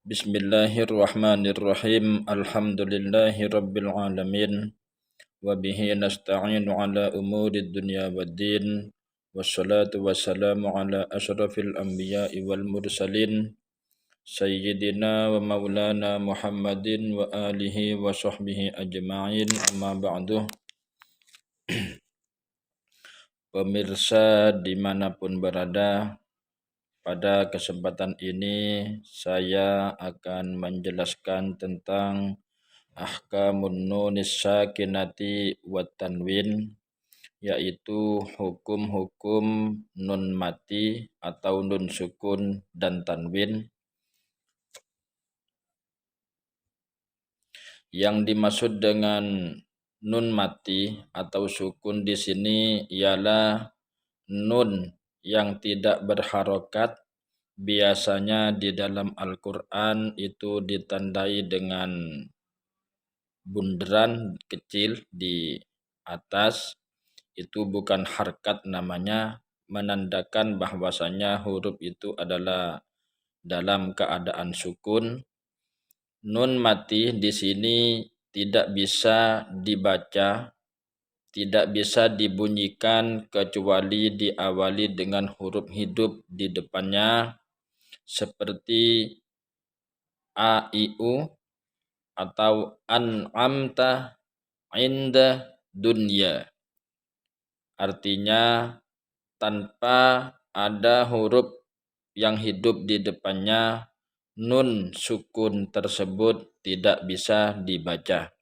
Bismillahirrahmanirrahim. Alhamdulillahi rabbil alamin. Wa bihi nasta'inu ala umurid dunya waddin. Wassalatu wassalamu ala ashrafil anbiya'i wal mursalin. Sayyidina wa maulana Muhammadin wa alihi wa sahbihi ajma'in. Amma ba'du. Pemirsa dimanapun berada, pada kesempatan ini saya akan menjelaskan tentang ahkamun nunis sakinati wat tanwin, yaitu hukum-hukum nun mati atau nun sukun dan tanwin. Yang dimaksud dengan nun mati atau sukun di sini ialah nun yang tidak berharokat. Biasanya di dalam Al-Quran itu ditandai dengan bunderan kecil di atas. Itu bukan harkat namanya, menandakan bahwasanya huruf itu adalah dalam keadaan sukun. Nun mati di sini tidak bisa dibaca, tidak bisa dibunyikan kecuali diawali dengan huruf hidup di depannya, seperti a, i, u, atau an'amta inda dunya. Artinya tanpa ada huruf yang hidup di depannya, nun sukun tersebut tidak bisa dibaca.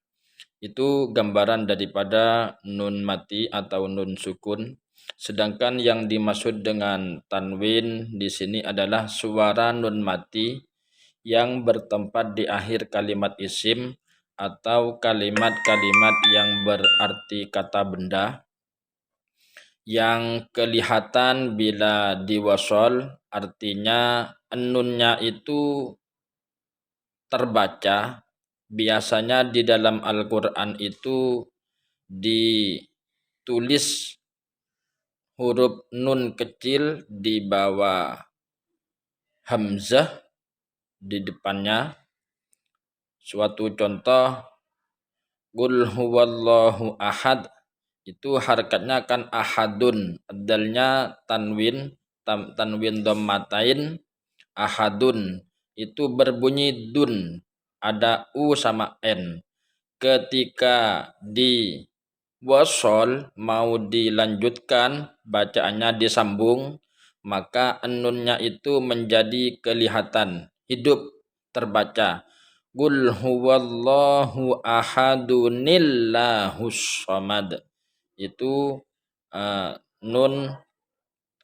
Itu gambaran daripada nun mati atau nun sukun. Sedangkan yang dimaksud dengan tanwin di sini adalah suara nun mati yang bertempat di akhir kalimat isim atau kalimat-kalimat yang berarti kata benda, yang kelihatan bila diwasol, artinya nunnya itu terbaca. Biasanya di dalam Al-Quran itu ditulis huruf nun kecil di bawah hamzah di depannya. Suatu contoh, qul huwallahu ahad, itu harakatnya kan ahadun, dalnya tanwin, tanwin dhammatain, ahadun itu berbunyi dun, ada u sama n. Ketika di wasol mau dilanjutkan, bacaannya disambung, maka nunnya itu menjadi kelihatan hidup, terbaca. Qul huwallahu ahadunillahus samad. Itu nun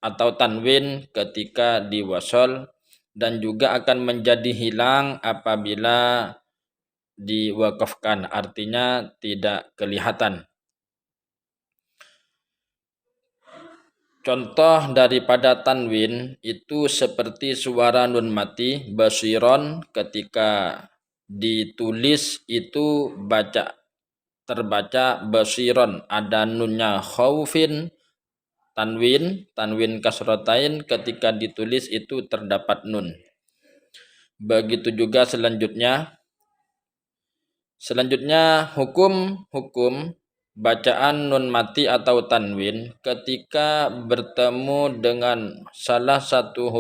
atau tanwin ketika diwasol, dan juga akan menjadi hilang apabila diwakafkan, artinya tidak kelihatan. Contoh daripada tanwin itu seperti suara nun mati, basiron, ketika ditulis itu terbaca basiron, ada nunnya. Khaufin, tanwin kasrotain, ketika ditulis itu terdapat nun. Begitu juga selanjutnya hukum bacaan nun mati atau tanwin ketika bertemu dengan salah satu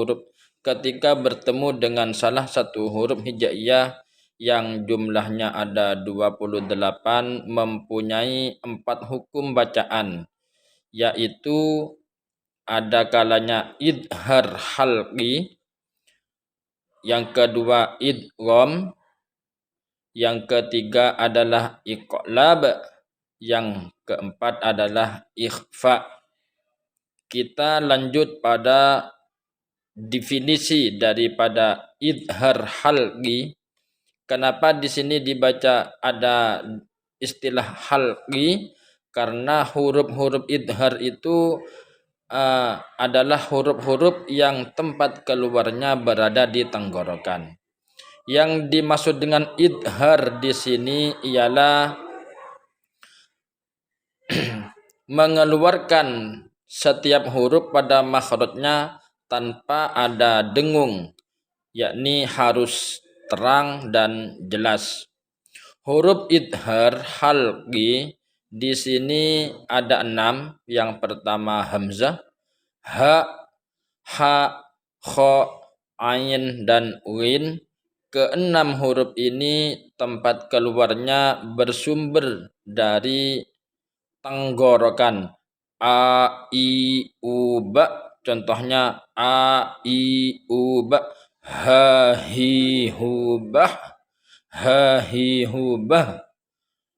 huruf hijaiyah yang jumlahnya ada 28, mempunyai 4 hukum bacaan, yaitu ada kalanya idhar halqi, yang kedua idgham, yang ketiga adalah iqlab, yang keempat adalah ikhfa. Kita lanjut pada definisi daripada idhar halqi. Kenapa di sini dibaca ada istilah halqi? Karena huruf-huruf idhar itu adalah huruf-huruf yang tempat keluarnya berada di tenggorokan. Yang dimaksud dengan idhar di sini ialah mengeluarkan setiap huruf pada makhrajnya tanpa ada dengung, yakni harus terang dan jelas. Huruf idhar halqi di sini ada 6. Yang pertama hamzah, ha, ha, kha, ain dan ghin. Keenam huruf ini tempat keluarnya bersumber dari tenggorokan. A, I, U, Ba. Contohnya A, I, U, Ba. Ha, hi, hu, bah. Ha, hi, hu, bah.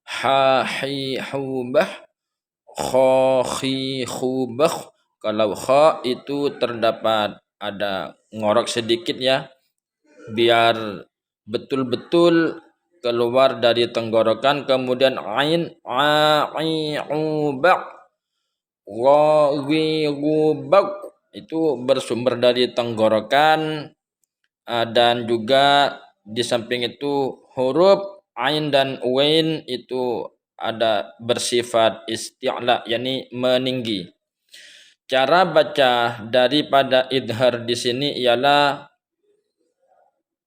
Ha, hi, hu, bah. Kha, khi, khu, bah. Kalau kha itu terdapat ada ngorok sedikit ya, biar betul-betul keluar dari tenggorokan. Kemudian ain, a, i, u, ba, wa, wi, gu, bak, itu bersumber dari tenggorokan. Dan juga di samping itu huruf ain dan wain itu ada bersifat isti'la, yakni meninggi. Cara baca daripada idhar di sini ialah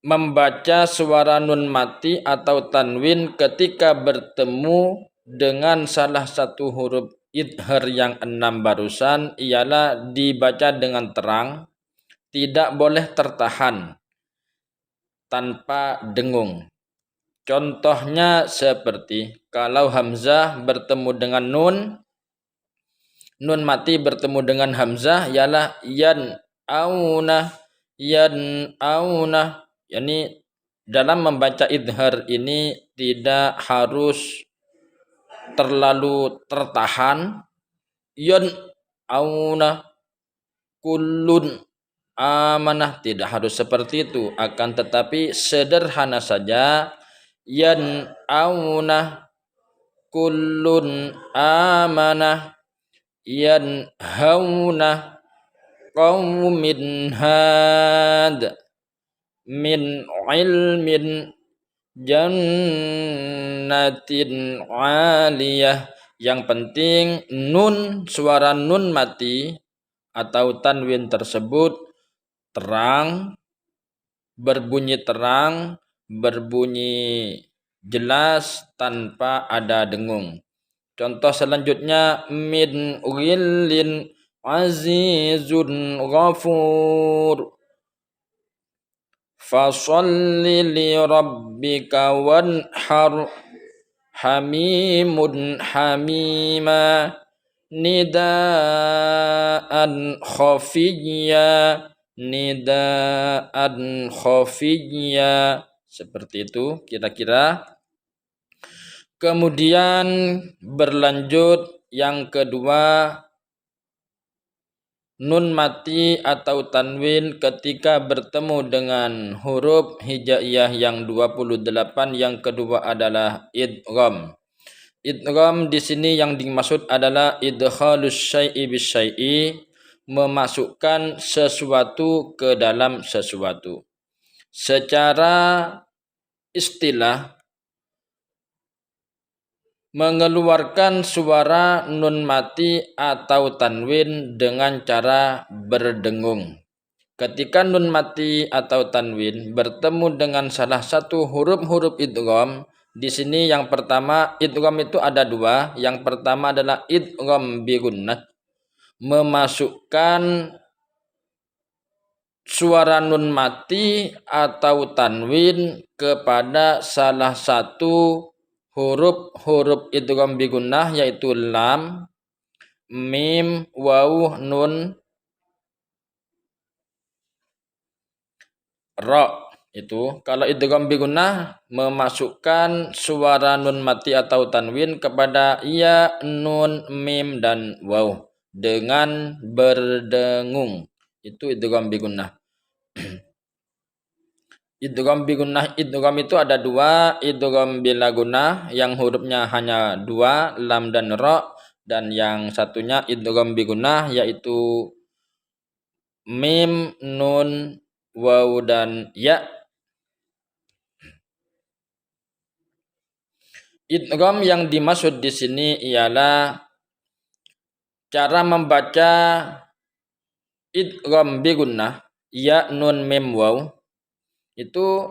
membaca suara nun mati atau tanwin ketika bertemu dengan salah satu huruf idhar yang 6 barusan ialah dibaca dengan terang, tidak boleh tertahan tanpa dengung. Contohnya seperti kalau hamzah bertemu dengan nun mati bertemu dengan hamzah ialah yan auna, yakni dalam membaca idhar ini tidak harus terlalu tertahan. Yan auna, kullun amanah, tidak harus seperti itu, akan tetapi sederhana saja. Yan auna, kullun amanah, yan hauna, qaumin had, min ilmin jannatin aliyah. Yang penting suara nun mati atau tanwin tersebut terang, berbunyi jelas tanpa ada dengung. Contoh selanjutnya min ghillin azizun ghafur, fasalli li rabbika wanhar, hamimun hamima, nidaan khafiyya, seperti itu kira-kira. Kemudian berlanjut yang kedua, nun mati atau tanwin ketika bertemu dengan huruf hijaiyah yang 28. Yang kedua adalah idgham. Idgham di sini yang dimaksud adalah idkhalus syai'i bisyai'i, memasukkan sesuatu ke dalam sesuatu. Secara istilah, mengeluarkan suara nun mati atau tanwin dengan cara berdengung. Ketika nun mati atau tanwin bertemu dengan salah satu huruf-huruf idgham, di sini yang pertama idgham itu ada 2. Yang pertama adalah idgham bi gunnah, memasukkan suara nun mati atau tanwin kepada salah satu huruf idgham bi gunnah, yaitu lam, mim, waw, nun, ra. Itu kalau idgham bi gunnah memasukkan suara nun mati atau tanwin kepada ya, nun, mim dan waw dengan berdengung. Itu idgham bi gunnah. Idgham bi gunnah, idgham itu ada 2, idgham bila gunnah yang hurufnya hanya 2, lam dan ra, dan yang satunya idgham bi gunnah yaitu mim, nun, waw dan ya. Idgham yang dimaksud di sini ialah cara membaca idgham bi gunnah ya, nun, mim, waw itu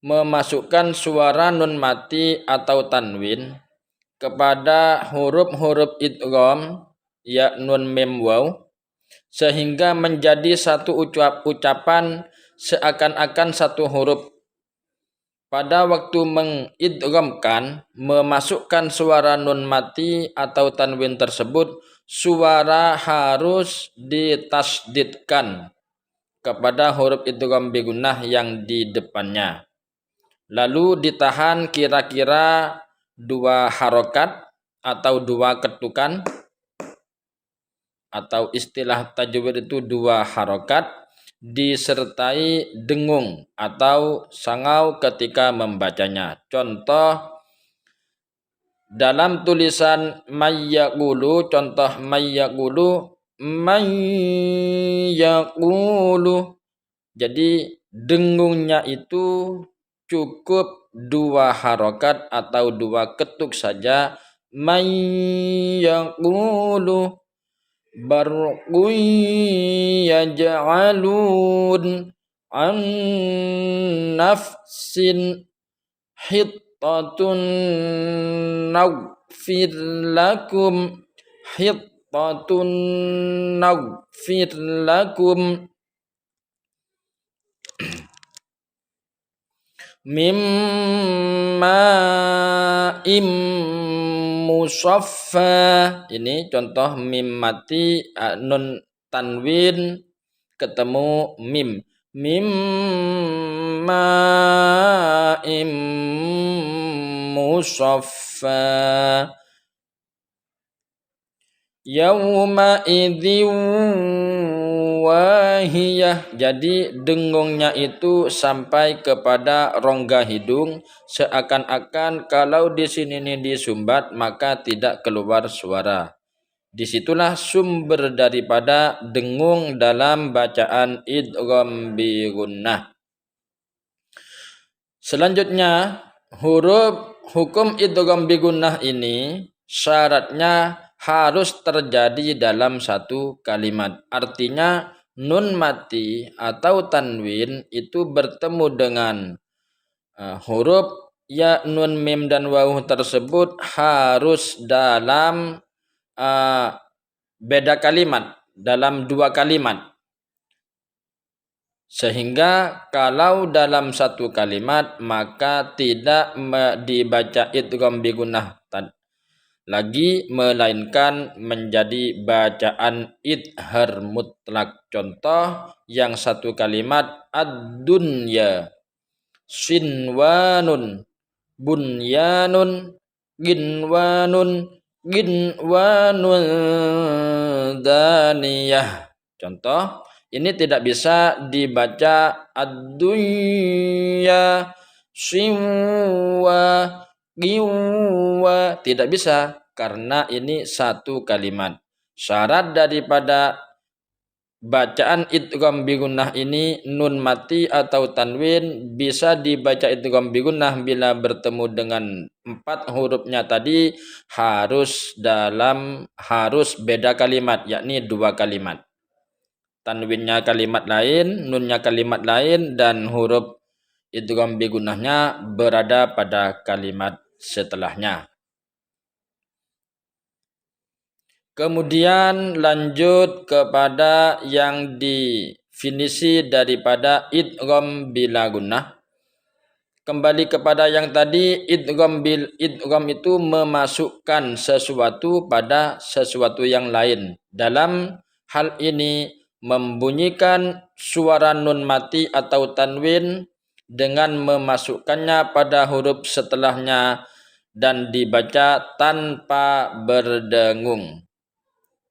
memasukkan suara nun mati atau tanwin kepada huruf-huruf idgham ya nun mim waw sehingga menjadi satu ucapan seakan-akan satu huruf. Pada waktu mengidghamkan, memasukkan suara nun mati atau tanwin tersebut, suara harus ditasdidkan kepada huruf idgham bi gunnah yang di depannya. Lalu ditahan kira-kira 2 harokat atau 2 ketukan, atau istilah tajwid itu 2 harokat, disertai dengung atau sangau ketika membacanya. Contoh dalam tulisan mayyaqulu, contoh mayyaqulu, mayyaqulu. Jadi dengungnya itu cukup 2 harokat atau 2 ketuk saja. Mayyaqulu barqun yaj'alun an nafsin hittatun naghfir lakum hittatun naghfir lakum mimma musaffa. Ini contoh mim mati nun tanwin ketemu mim. Mimma musaffa. Yauma idzin wahiyah. Jadi dengungnya itu sampai kepada rongga hidung, seakan-akan kalau di sini ini disumbat maka tidak keluar suara. Disitulah sumber daripada dengung dalam bacaan idgham bi gunnah. Selanjutnya, hukum idgham bi gunnah ini syaratnya harus terjadi dalam satu kalimat. Artinya nun mati atau tanwin itu bertemu dengan huruf ya nun mim dan waw tersebut harus dalam beda kalimat, dalam 2 kalimat. Sehingga kalau dalam satu kalimat maka tidak dibaca idgham bi gunnah lagi, melainkan menjadi bacaan idhar mutlak. Contoh yang satu kalimat ad-dunya, sinwanun, bunyanun, ginwanun, ginwanun daniyah. Contoh ini tidak bisa dibaca ad-dunya, sinwa, giwa, tidak bisa karena ini satu kalimat. Syarat daripada bacaan idgham bi gunnah ini nun mati atau tanwin bisa dibaca idgham bi gunnah bila bertemu dengan 4 hurufnya tadi harus beda kalimat, yakni 2 kalimat. Tanwinnya kalimat lain, nunnya kalimat lain, dan huruf idgham bi gunnahnya berada pada kalimat setelahnya. Kemudian lanjut kepada yang definisi daripada idgham bila gunnah. Kembali kepada yang tadi, idgham itu memasukkan sesuatu pada sesuatu yang lain. Dalam hal ini membunyikan suara nun mati atau tanwin dengan memasukkannya pada huruf setelahnya dan dibaca tanpa berdengung.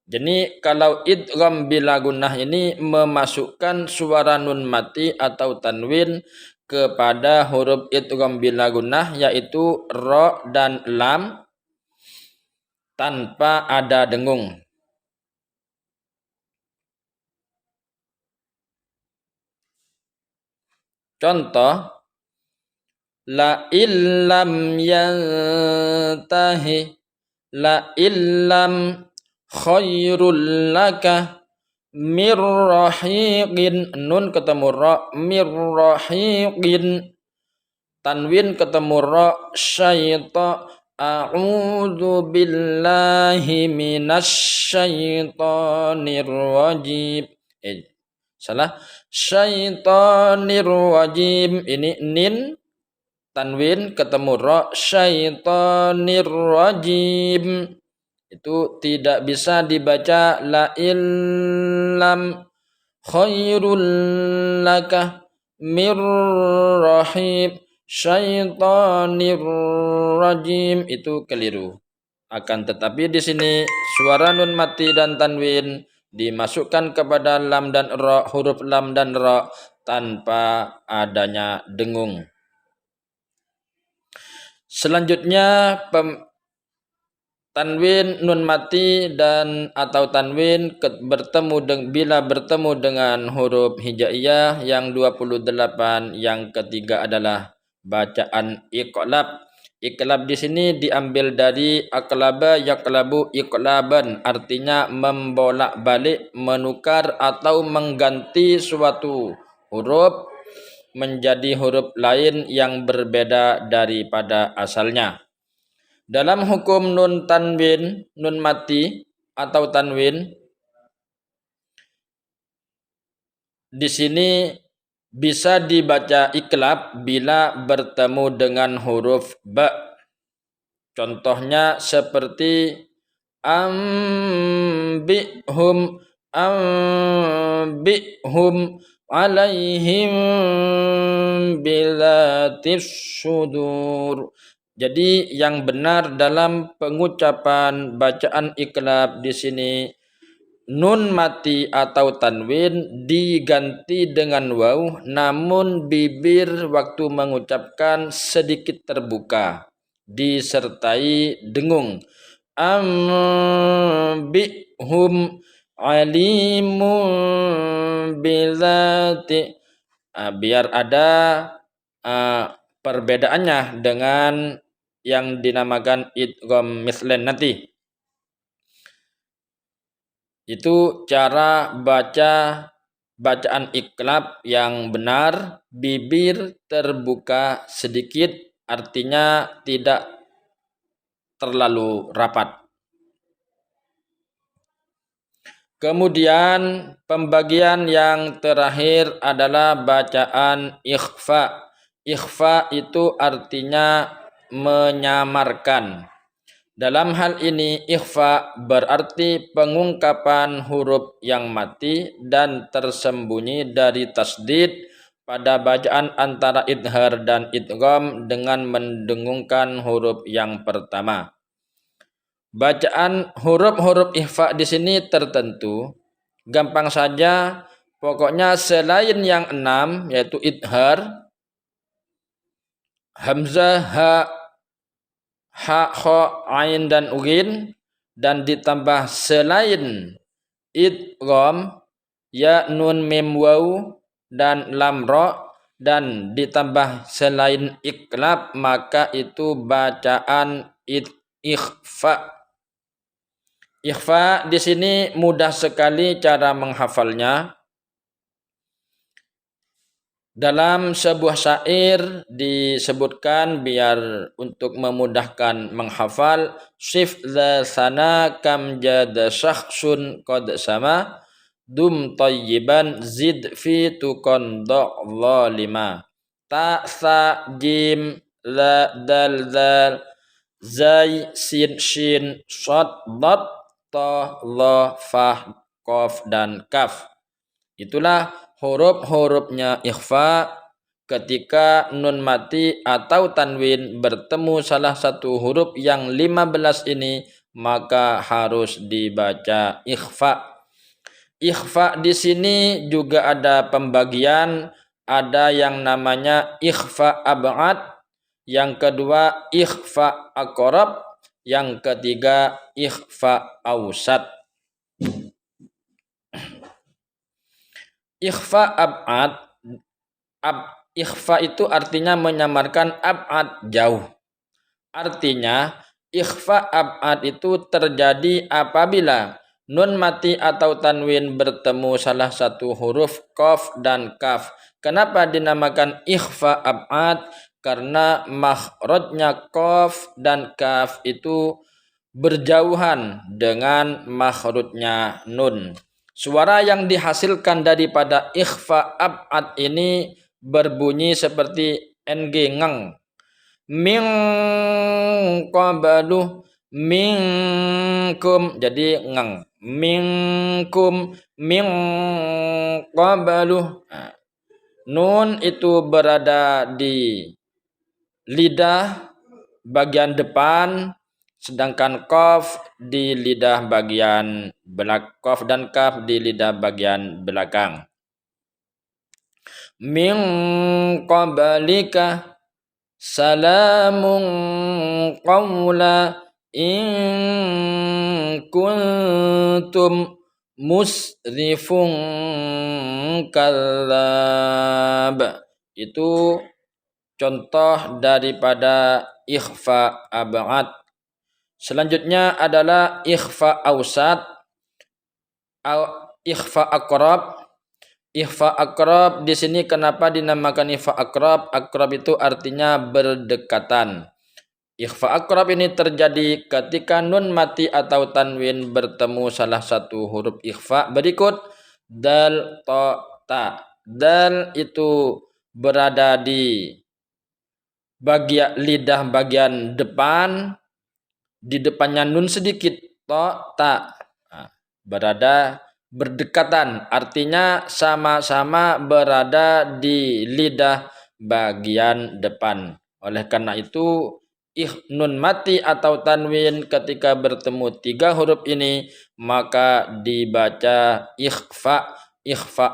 Jadi kalau idgham bila gunnah ini memasukkan suara nun mati atau tanwin kepada huruf idgham bila gunnah, yaitu ra dan lam, tanpa ada dengung. Contoh, la illam yantahi, la illam khairul laka mir rahiqin, nun ketemu ra, mir rahiqin tanwin ketemu ro, syaita. A'udzu billahi minasyaitonir rajim. Salah. Syaitonir rajim. Ini nin tanwin ketemu ro, syaitonir rajim. Itu tidak bisa dibaca la illam khairul laka mir rahim syaitonir rajim, itu keliru. Akan tetapi di sini suara nun mati dan tanwin dimasukkan kepada lam dan ra, huruf lam dan ra tanpa adanya dengung. Selanjutnya tanwin nun mati dan atau tanwin bila bertemu dengan huruf hijaiyah yang 28, yang ketiga adalah bacaan iqlab. Iqlab di sini diambil dari aqlaba yaqlabu iqlaban, artinya membolak-balik, menukar atau mengganti suatu huruf menjadi huruf lain yang berbeda daripada asalnya. Dalam hukum nun tanwin, nun mati atau tanwin, di sini bisa dibaca iqlab bila bertemu dengan huruf ba. Contohnya seperti ambihum alaihim bilatis sudur. Jadi yang benar dalam pengucapan bacaan iqlab di sini nun mati atau tanwin diganti dengan waw, namun bibir waktu mengucapkan sedikit terbuka disertai dengung. Ambihum alimun bilati. Biar ada perbedaannya dengan yang dinamakan idgham mislen nanti. Itu cara baca bacaan iqlab yang benar, bibir terbuka sedikit, artinya tidak terlalu rapat. Kemudian pembagian yang terakhir adalah bacaan ikhfa. Ikhfa itu artinya menyamarkan. Dalam hal ini ikhfa berarti pengungkapan huruf yang mati dan tersembunyi dari tasdid pada bacaan antara idhar dan idgham dengan mendengungkan huruf yang pertama. Bacaan huruf-huruf ikhfa di sini tertentu, gampang saja, pokoknya selain yang 6 yaitu idhar, hamzah, ha, kha, ain dan ugin, dan ditambah selain idgham ya, nun, mim, waw dan lam, ra, dan ditambah selain iqlab, maka itu bacaan ikhfa. Ikhfa di sini mudah sekali cara menghafalnya. Dalam sebuah syair disebutkan biar untuk memudahkan menghafal, sif za sana kam jada syakhsun qad sama dum tayyiban zid fi tuqan dhalima. Ta sa jim la dal zal zai sin shin shad dad ta la fa qaf dan kaf. Itulah huruf-hurufnya ikhfa. Ketika nun mati atau tanwin bertemu salah satu huruf yang 15 ini, maka harus dibaca ikhfa. Ikhfa di sini juga ada pembagian, ada yang namanya ikhfa ab'ad, yang kedua ikhfa aqrab, yang ketiga ikhfa ausat. Ikhfa ab'ad, ikhfa itu artinya menyamarkan, ab'ad jauh. Artinya ikhfa ab'ad itu terjadi apabila nun mati atau tanwin bertemu salah satu huruf qaf dan kaf. Kenapa dinamakan ikhfa ab'ad? karena makhrajnya qaf dan kaf itu berjauhan dengan makhrajnya nun. Suara yang dihasilkan daripada ikhfa ab'ad ini berbunyi seperti ng ngeng. Min qablu minkum, jadi ngeng. Minkum min qablu. Nun itu berada di lidah bagian depan, sedangkan qaf di lidah bagian belakang, qaf dan kaf di lidah bagian belakang. Min qablika salamun qawla in kuntum musrifun kallab. Itu contoh daripada ikhfa ab'ad. Selanjutnya adalah ikhfa ausat, ikhfa aqrab. Ikhfa aqrab di sini kenapa dinamakan ikhfa aqrab? Aqrab itu artinya berdekatan. Ikhfa aqrab ini terjadi ketika nun mati atau tanwin bertemu salah satu huruf ikhfa berikut dal, ta, ta. Dal itu berada di bagian lidah bagian depan, di depannya nun sedikit, ta, ta. Berada berdekatan, artinya sama-sama berada di lidah bagian depan. Oleh karena itu nun mati atau tanwin ketika bertemu tiga huruf ini maka dibaca ikhfa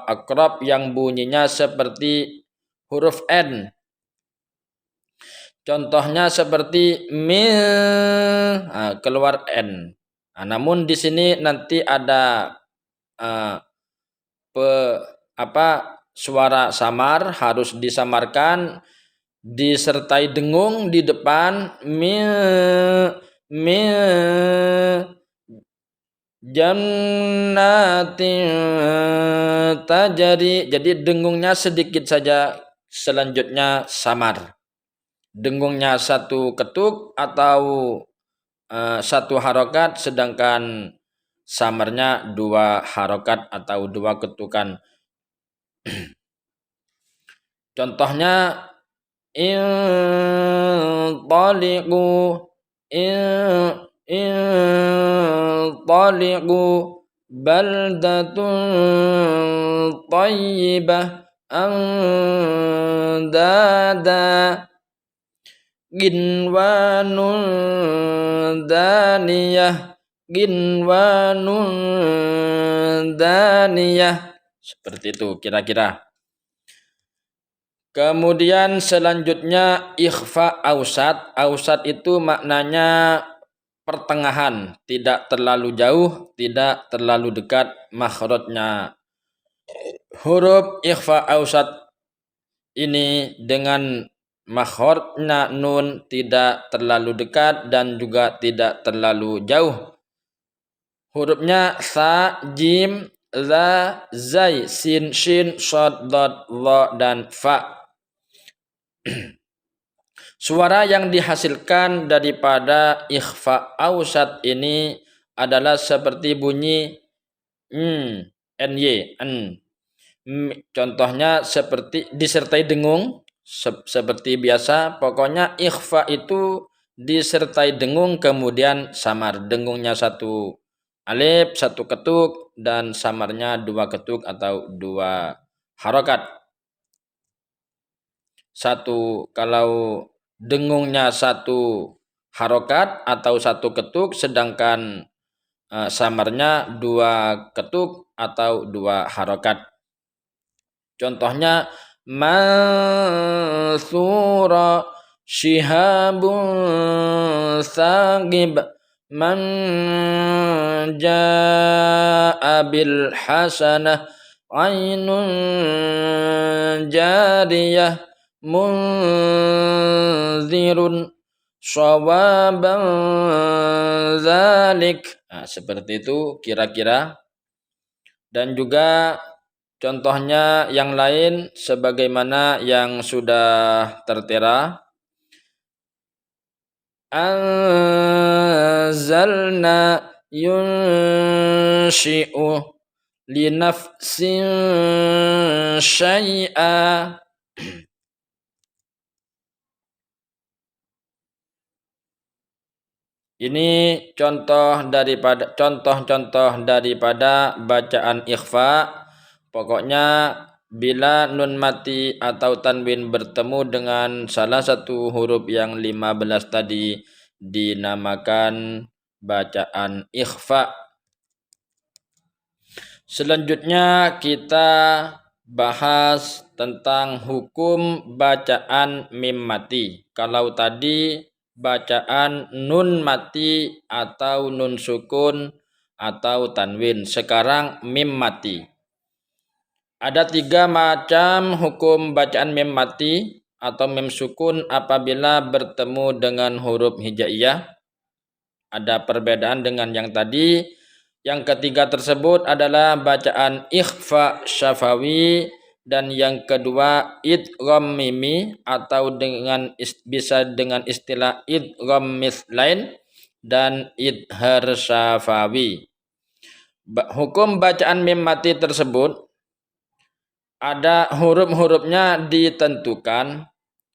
aqrab yang bunyinya seperti huruf N. Contohnya seperti keluar N. Namun di sini nanti ada suara samar, harus disamarkan disertai dengung di depan jannatin tajri. Jadi dengungnya sedikit saja, selanjutnya samar. Dengungnya satu ketuk atau satu harokat, sedangkan samarnya dua harokat atau dua ketukan. Contohnya intaliqu baldatun thayyibah andada ginwanun daniyah. Seperti itu kira-kira. Kemudian selanjutnya ikhfa ausat. Ausat itu maknanya pertengahan, tidak terlalu jauh, tidak terlalu dekat makhrajnya. Huruf ikhfa ausat ini dengan makhrajnya nun tidak terlalu dekat dan juga tidak terlalu jauh. Hurufnya sa, jim, za, zai, sin, shin, shad, dad, dha, dan fa. Suara yang dihasilkan daripada ikhfa ausat ini adalah seperti bunyi ny, n. Contohnya seperti disertai dengung seperti biasa. Pokoknya ikhfa itu disertai dengung kemudian samar. Dengungnya satu alif, satu ketuk, dan samarnya dua ketuk atau dua harokat. Kalau dengungnya satu harokat atau satu ketuk, sedangkan samarnya dua ketuk atau dua harokat. Contohnya mansura shihabun sagib man jaa bil hasanah ainun jariyah munzirun shawaban zalik. Seperti itu kira-kira. Dan juga Contohnya yang lain sebagaimana yang sudah tertera. Anzalna yunshi'u linafsin syai'a. Ini contoh-contoh daripada bacaan ikhfa. Pokoknya bila nun mati atau tanwin bertemu dengan salah satu huruf yang 15 tadi dinamakan bacaan ikhfa. Selanjutnya kita bahas tentang hukum bacaan mim mati. Kalau tadi bacaan nun mati atau nun sukun atau tanwin, sekarang mim mati. Ada 3 macam hukum bacaan mim mati atau mim sukun apabila bertemu dengan huruf hijaiyah. Ada perbedaan dengan yang tadi. Yang ketiga tersebut adalah bacaan ikhfa syafawi, dan yang kedua idgham mimi atau bisa dengan istilah idgham mithlain dan idhar syafawi. Hukum bacaan mim mati tersebut ada huruf-hurufnya ditentukan.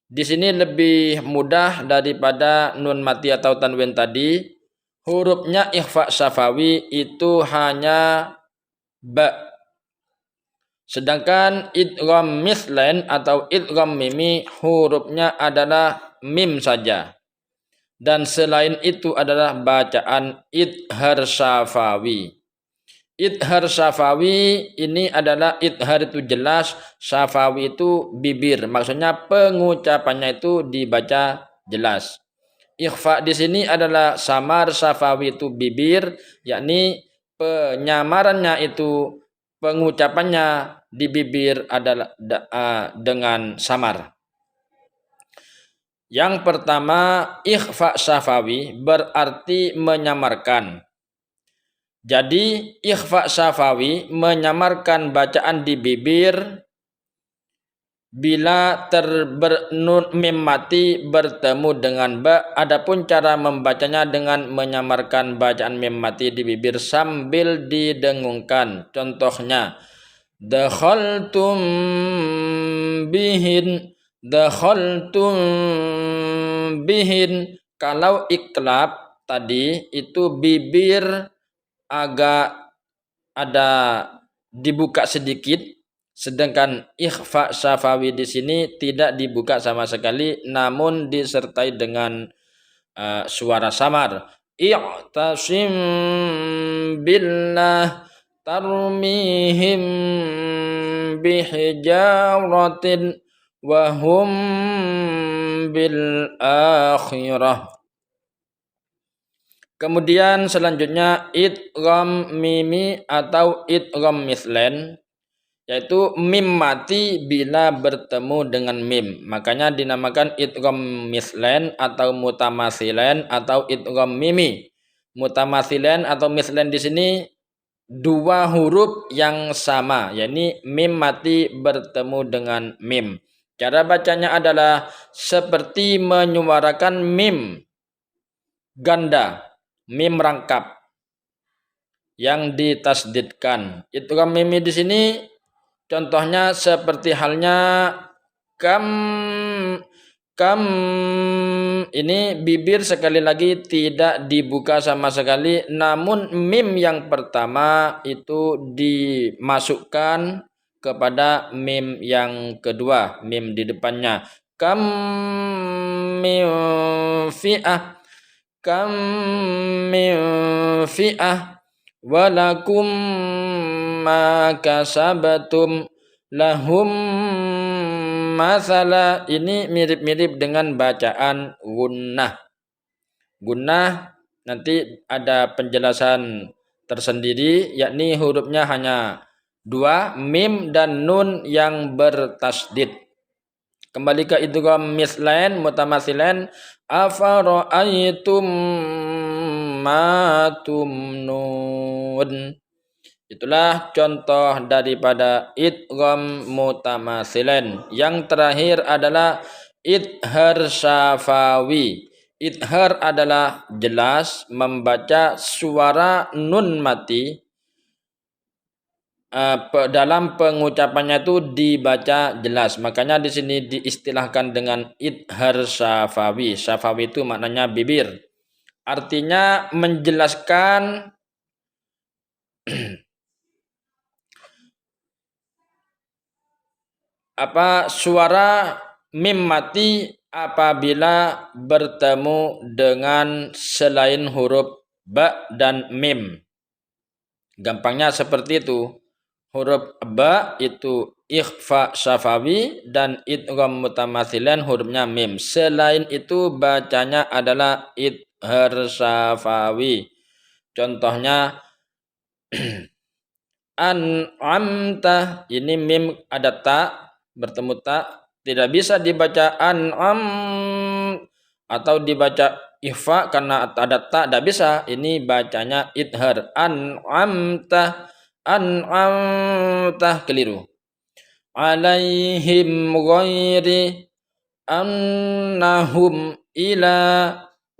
Di sini lebih mudah daripada nun mati atau tanwin tadi. Hurufnya ikhfa syafawi itu hanya ba. Sedangkan idgham mithlain atau idgham mimi hurufnya adalah mim saja. Dan selain itu adalah bacaan idhar syafawi. Idhar syafawi ini adalah idhar itu jelas, syafawi itu bibir. Maksudnya pengucapannya itu dibaca jelas. Ikhfa di sini adalah samar, syafawi itu bibir, yakni penyamarannya itu pengucapannya di bibir adalah dengan samar. Yang pertama, ikhfa syafawi berarti menyamarkan. Jadi ikhfa syafawi menyamarkan bacaan di bibir bila nun mim mati bertemu dengan ba. Adapun cara membacanya dengan menyamarkan bacaan mim mati di bibir sambil didengungkan. Contohnya dakhaltum bihin. Kalau iklab tadi itu bibir agak ada dibuka sedikit, sedangkan ikhfa syafawi di sini tidak dibuka sama sekali, namun disertai dengan suara samar. I'tasim billah tarmihim bihijaratin wa hum bil akhirah. Kemudian selanjutnya idgham mimi atau idgham mithlain, yaitu mim mati bila bertemu dengan mim. Makanya dinamakan idgham mithlain atau mutamatsilain atau idgham mimi. Mutamatsilain atau mithlain di sini 2 huruf yang sama, yakni mim mati bertemu dengan mim. Cara bacanya adalah seperti menyuarakan mim ganda, mim rangkap yang ditasdidkan. Idgham mimi di sini contohnya seperti halnya kam. Ini bibir sekali lagi tidak dibuka sama sekali, namun mim yang pertama itu dimasukkan kepada mim yang kedua, mim di depannya. Kam min fi'ah walakum ma kasabatum lahum masala. Ini mirip-mirip dengan bacaan gunnah. Gunnah nanti ada penjelasan tersendiri, yakni hurufnya hanya 2, mim dan nun yang bertasdid. Kembali ke idgham mithlain mutamatsilain, afara'aitum ma tumnun. Itulah contoh daripada idgham mutamatsilin. Yang terakhir adalah idhar syafawi. Idhar adalah jelas membaca suara nun mati dalam pengucapannya itu dibaca jelas. Makanya di sini diistilahkan dengan idhar syafawi. Syafawi itu maknanya bibir. Artinya menjelaskan suara mim mati apabila bertemu dengan selain huruf ba dan mim. Gampangnya seperti itu. Huruf ba itu ikhfa syafawi dan idgham mutamatsilin hurufnya mim. Selain itu bacanya adalah idhar syafawi. Contohnya an'amta, ini mim ada ta, bertemu ta, tidak bisa dibaca an'am atau dibaca ikhfa karena ada ta, tidak bisa. Ini bacanya idhar. An'amta, keliru. Alaihim ghairi annahum ila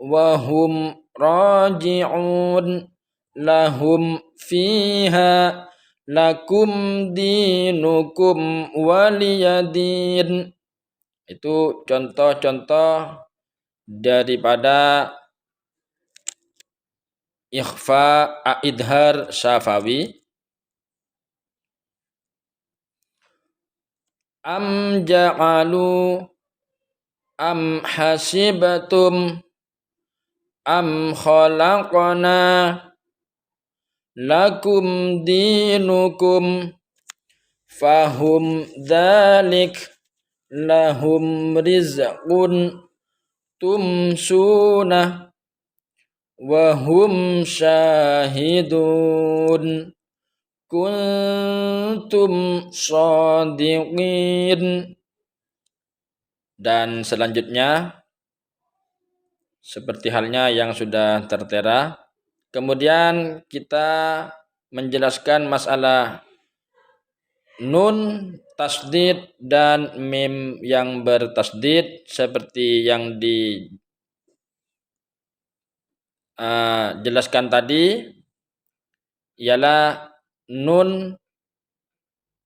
wahum raji'un lahum fiha lakum dinukum waliyadin. Itu contoh-contoh daripada ikhfa idhar syafawi. Am ja'alu am hasibatum am khalaqna lakum dinukum fahum dzalik lahum rizqun tumsuna wahum syahidun kuntum shadiqin. Dan selanjutnya seperti halnya yang sudah tertera. Kemudian kita menjelaskan masalah nun tasdid dan mim yang bertasdid seperti yang dijelaskan tadi, ialah nun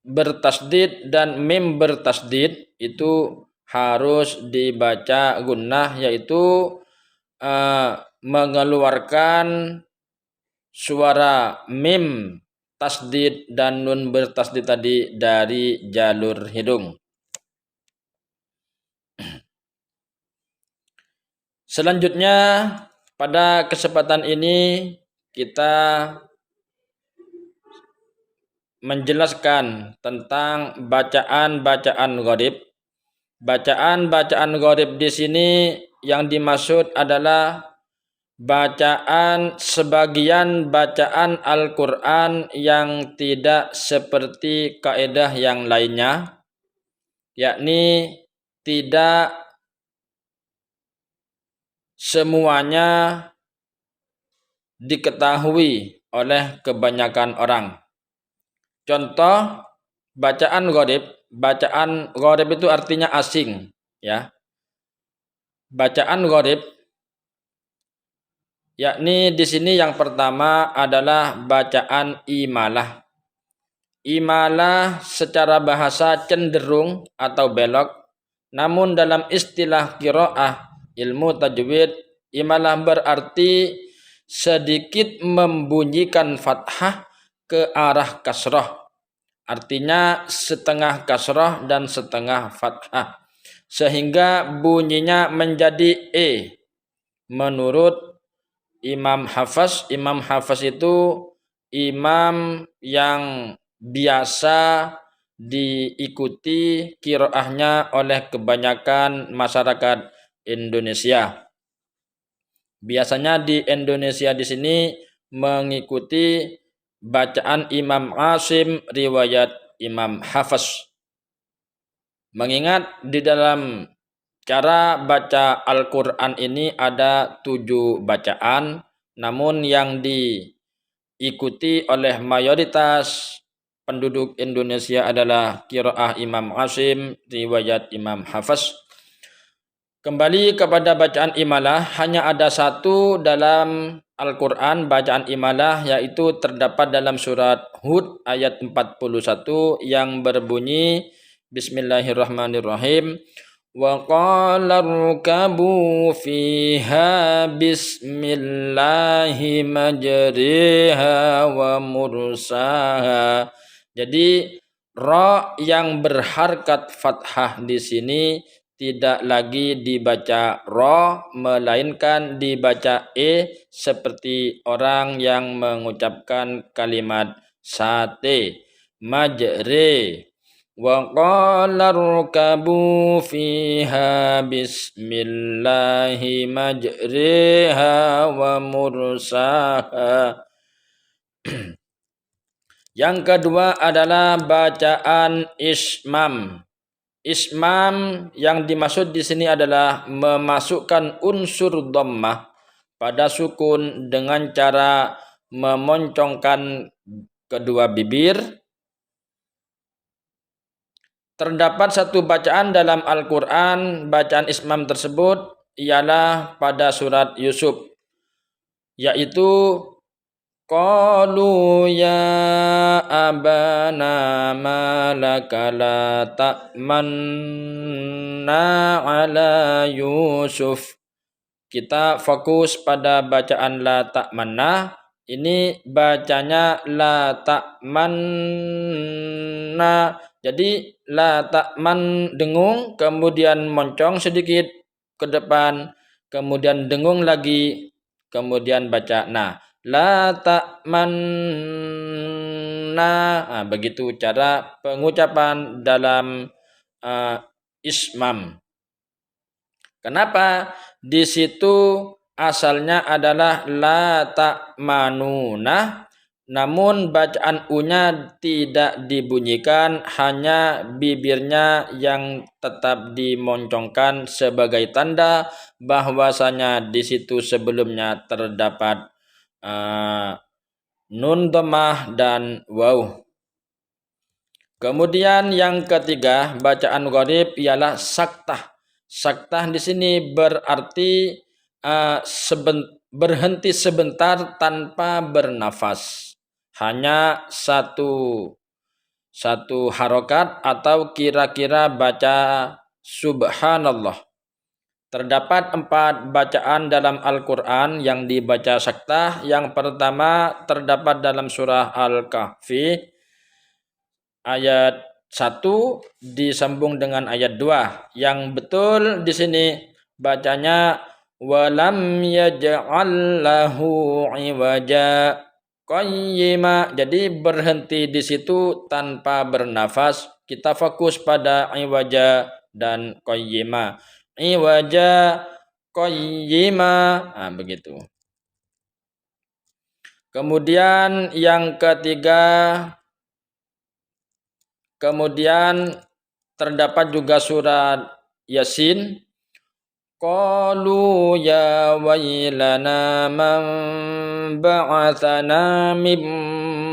bertasdid dan mim bertasdid itu harus dibaca gunnah, yaitu mengeluarkan suara mim tasdid dan nun bertasdid tadi dari jalur hidung. Selanjutnya pada kesempatan ini kita menjelaskan tentang bacaan-bacaan gharib. Bacaan-bacaan gharib di sini yang dimaksud adalah sebagian bacaan Al-Quran yang tidak seperti kaidah yang lainnya, yakni tidak semuanya diketahui oleh kebanyakan orang. Contoh bacaan gharib itu artinya asing, ya. Bacaan gharib yakni di sini yang pertama adalah bacaan imalah. Imalah secara bahasa cenderung atau belok, namun dalam istilah qiraah ilmu tajwid, imalah berarti sedikit membunyikan fathah ke arah kasrah. Artinya setengah kasrah dan setengah fathah, sehingga bunyinya menjadi e. Menurut Imam Hafs itu imam yang biasa diikuti qiraahnya oleh kebanyakan masyarakat Indonesia. Biasanya di Indonesia di sini mengikuti bacaan Imam Asim riwayat Imam Hafs. Mengingat di dalam cara baca Al-Quran ini ada 7 bacaan, namun yang diikuti oleh mayoritas penduduk Indonesia adalah qiraah Imam Asim, riwayat Imam Hafs. Kembali kepada bacaan imalah, hanya ada satu dalam Al-Quran bacaan imalah, yaitu terdapat dalam surat Hud ayat 41 yang berbunyi Bismillahirrahmanirrahim. Wa qala rukabu fiha bismillahi majriha wa mursaha. Jadi ra yang berharkat fathah di sini tidak lagi dibaca ro, melainkan dibaca seperti orang yang mengucapkan kalimat sate. Majre. Wa qala rukabu fiha bismillahi majriha wa mursaha. Yang kedua adalah bacaan ismam. Ismam yang dimaksud di sini adalah memasukkan unsur dhammah pada sukun dengan cara memoncongkan kedua bibir. Terdapat satu bacaan dalam Al-Quran, bacaan ismam tersebut ialah pada surat Yusuf, yaitu qalu ya abana malaka la ta'manna ala Yusuf. Kita fokus pada bacaan la ta'manna. Ini bacanya la ta'manna. Jadi la ta'man dengung, kemudian moncong sedikit ke depan, kemudian dengung lagi, kemudian baca na. La ta'manna. Begitu cara pengucapan dalam ismam. Kenapa? Di situ asalnya adalah la ta'manuna, namun bacaan u-nya tidak dibunyikan, hanya bibirnya yang tetap dimoncongkan sebagai tanda bahwasanya di situ sebelumnya terdapat nun dhammah dan waw. Kemudian yang ketiga, bacaan gharib ialah saktah. Saktah di sini berarti berhenti sebentar tanpa bernafas. Hanya satu harokat atau kira-kira baca subhanallah. Terdapat 4 bacaan dalam Al-Quran yang dibaca saktah. Yang pertama terdapat dalam surah Al-Kahfi ayat 1 disambung dengan ayat 2. Yang betul di sini bacanya walam yaj'al lahu iwaja qayyima. Jadi berhenti di situ tanpa bernafas. Kita fokus pada iwaja dan qayyima. Iwaja qayyima. Begitu. Kemudian yang ketiga, kemudian terdapat juga surat Yasin. Qalu ya wailana man ba'athana min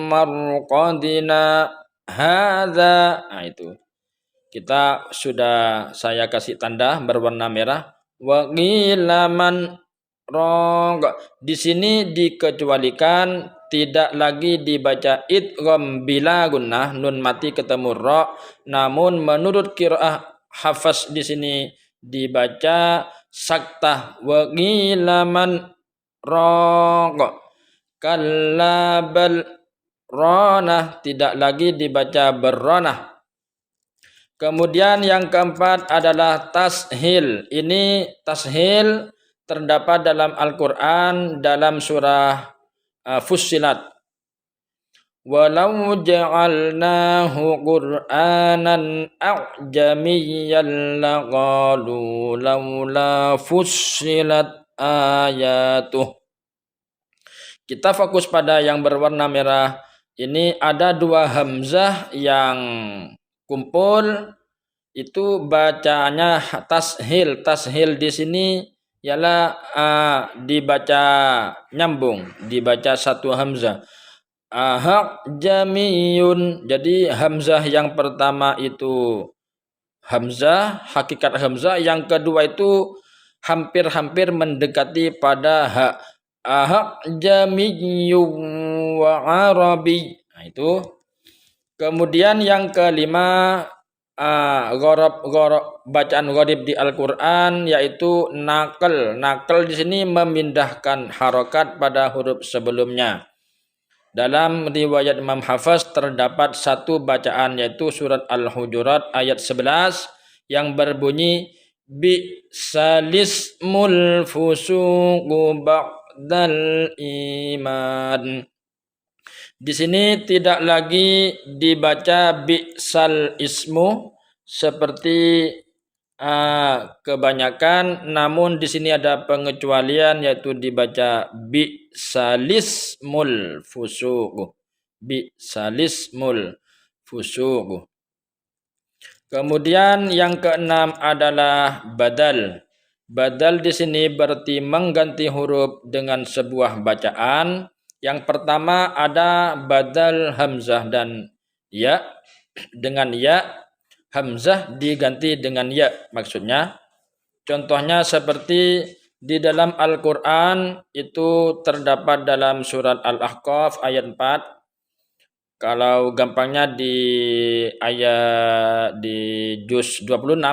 marqadina hadza. Itu. Kita sudah saya kasih tanda berwarna merah. Wa qila man raq. Di sini dikecualikan, tidak lagi dibaca idgham bila gunnah, nun mati ketemu ra, namun menurut qiraah Hafs di sini dibaca saktah. Wa qila man raq kalla bal ranah, tidak lagi dibaca berranah. Kemudian yang keempat adalah tashil. Ini tashil terdapat dalam Al-Quran dalam surah Fussilat. Walau ja'alnahu Qur'anan a'jamiyyan laqalu laula fussilat ayatuh. Kita fokus pada yang berwarna merah. Ini ada 2 hamzah yang kumpul, itu bacanya tashil. Tashil di sini ialah dibaca nyambung, dibaca 1 hamzah. jamiyun. Jadi hamzah yang pertama itu hamzah, hakikat hamzah. Yang kedua itu hampir-hampir mendekati pada jamiyun wa arabi. Nah, itu. Kemudian yang kelima bacaan gharib di Al-Qur'an yaitu nakal. Nakal di sini memindahkan harokat pada huruf sebelumnya. Dalam riwayat Imam Hafs terdapat satu bacaan yaitu surat Al-Hujurat ayat 11 yang berbunyi bi'salismul fusuqu ba'dal iman. Di sini tidak lagi dibaca bi'sal ismu seperti kebanyakan, namun di sini ada pengecualian yaitu dibaca bi'salismul fusuq. Bi'salismul fusuq. Kemudian yang keenam adalah badal. Badal di sini berarti mengganti huruf dengan sebuah bacaan. Yang pertama ada badal hamzah dan ya. Dengan ya, hamzah diganti dengan ya maksudnya. Contohnya seperti di dalam Al-Quran itu terdapat dalam surat Al-Ahqaf ayat 4. Kalau gampangnya di ayat di juz 26.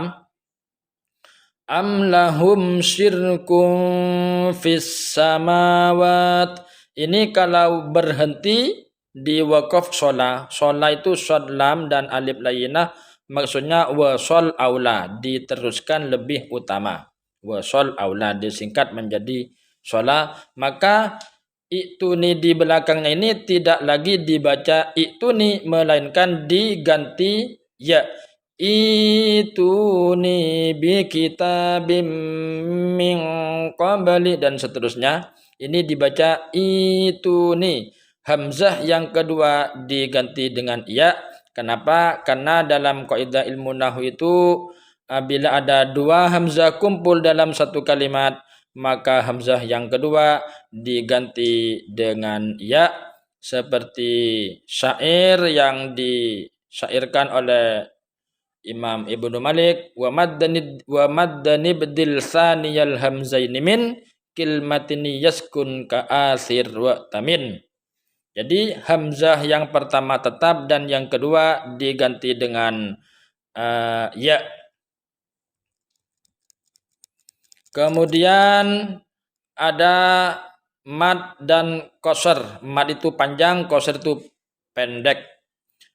Am lahum syirkun fis samawat. Ini kalau berhenti di wakaf sholah. Sholah itu shad lam dan alif lainah. Maksudnya wasol aula. Diteruskan lebih utama. Wasol aula disingkat menjadi sholah. Maka i'tuni di belakangnya ini tidak lagi dibaca i'tuni. Melainkan diganti ya. Ituni bi kitabim min qabli dan seterusnya. Ini dibaca ituni. Hamzah yang kedua diganti dengan ya. Kenapa? Karena dalam kaidah ilmu nahwu itu bila ada dua hamzah kumpul dalam satu kalimat, maka hamzah yang kedua diganti dengan ya, seperti syair yang disyairkan oleh Imam Ibnu Malik, wa maddani bdil saniyal hamzaini min kilmatini yaskun ka'asir wa tamin. Jadi hamzah yang pertama tetap dan yang kedua diganti dengan ya. Kemudian ada mad dan qasr. Mad itu panjang, qasr itu pendek.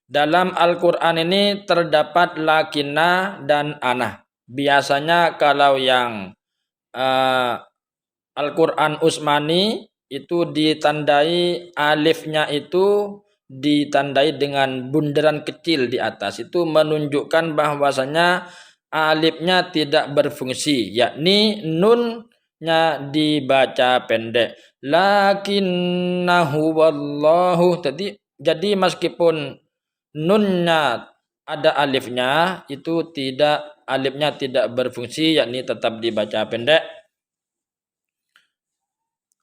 Dalam Al-Quran ini terdapat lakinah dan anah. Biasanya kalau yang Al-Quran Utsmani itu ditandai alifnya itu ditandai dengan bundaran kecil di atas. Itu menunjukkan bahwasanya alifnya tidak berfungsi, yakni nunnya dibaca pendek. Lakinnahu wallahu. Jadi meskipun nunnya ada alifnya, itu alifnya tidak berfungsi, yakni tetap dibaca pendek.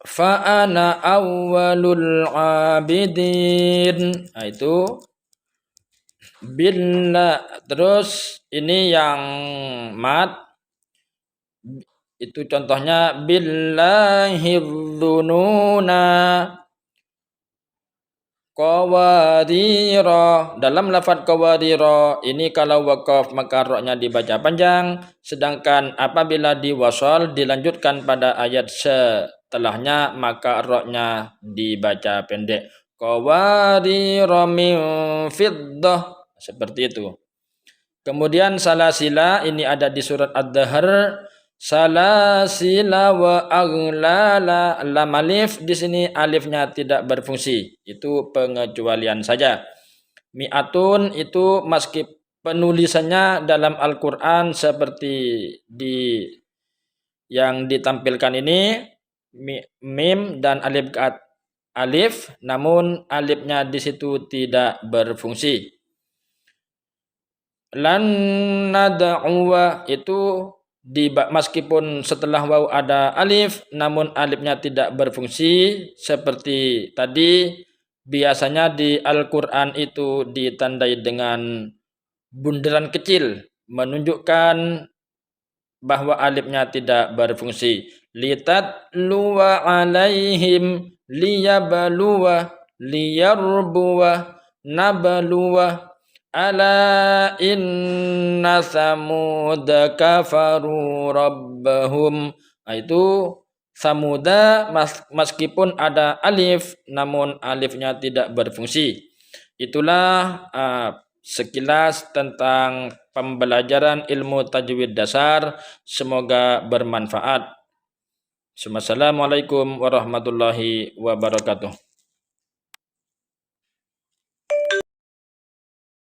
Fa ana awwalul abidin. Nah, itu bila. Terus ini yang mat itu contohnya billahidhununa qawadira. Dalam lafaz qawadira ini kalau waqaf maka roknya dibaca panjang, sedangkan apabila diwasal dilanjutkan pada ayat setelahnya maka roknya dibaca pendek. Qawadira min fiddah, seperti itu. Kemudian salasila ini ada di surat Ad-Dahr. Salasila wa aghlala. Lam alif di sini alifnya tidak berfungsi. Itu pengecualian saja. Mi'atun itu meski penulisannya dalam Al-Quran seperti yang ditampilkan ini mim dan alif, namun alifnya di situ tidak berfungsi. Lan nad'uwa itu meskipun setelah waw ada alif, namun alifnya tidak berfungsi seperti tadi biasanya di Al-Quran itu ditandai dengan bundaran kecil, menunjukkan bahwa alifnya tidak berfungsi. Litatluwa alaihim liyabluwa liyarbuwa nabluwa ala inna samuda kafaru rabbahum. Itu samuda meskipun ada alif namun alifnya tidak berfungsi. Itulah sekilas tentang pembelajaran ilmu tajwid dasar. Semoga bermanfaat. Assalamualaikum warahmatullahi wabarakatuh.